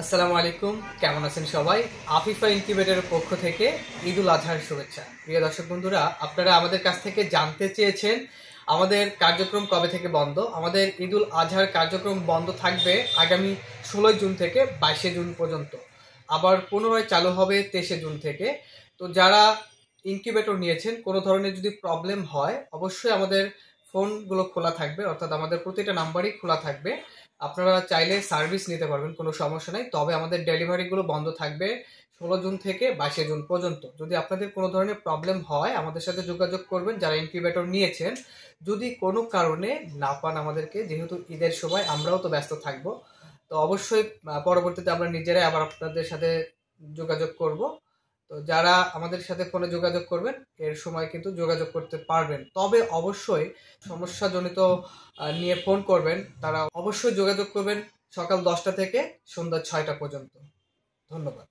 আসসালামু আলাইকুম, কেমন আছেন সবাই? আফিফা ইনকিউবেটরের পক্ষ থেকে ঈদুল আজহার শুভেচ্ছা। প্রিয় দর্শক বন্ধুরা, আপনারা আমাদের কাছ থেকে জানতে চেয়েছেন আমাদের কার্যক্রম কবে থেকে বন্ধ। আমাদের ঈদুল আজহার কার্যক্রম বন্ধ থাকবে আগামী 16 জুন থেকে 22 জুন পর্যন্ত। আবার পুনরায় চালু হবে 23 জুন থেকে। তো যারা ইনকিউবেটর নিয়েছেন, কোনো ধরনের যদি প্রবলেম হয়, অবশ্যই আমাদের ফোনগুলো খোলা থাকবে, অর্থাৎ আমাদের প্রতিটা নাম্বারই খোলা থাকবে। আপনারা চাইলে সার্ভিস নিতে পারবেন, কোনো সমস্যা নাই। তবে আমাদের ডেলিভারিগুলো বন্ধ থাকবে 16 জুন থেকে 22 জুন পর্যন্ত। যদি আপনাদের কোনো ধরনের প্রবলেম হয়, আমাদের সাথে যোগাযোগ করবেন যারা ইনকিউবেটর নিয়েছেন। যদি কোনো কারণে না পান আমাদেরকে, যেহেতু ঈদের সময় আমরাও তো ব্যস্ত থাকবো, তো অবশ্যই পরবর্তীতে আমরা নিজেরাই আবার আপনাদের সাথে যোগাযোগ করব। তো যারা আমাদের সাথে ফোনে যোগাযোগ করবেন, এর সময় কিন্তু যোগাযোগ করতে পারবেন। তবে অবশ্যই সমস্যাজনিত নিয়ে ফোন করবেন, তারা অবশ্যই যোগাযোগ করবেন সকাল 10টা থেকে সন্ধ্যা 6টা পর্যন্ত। ধন্যবাদ।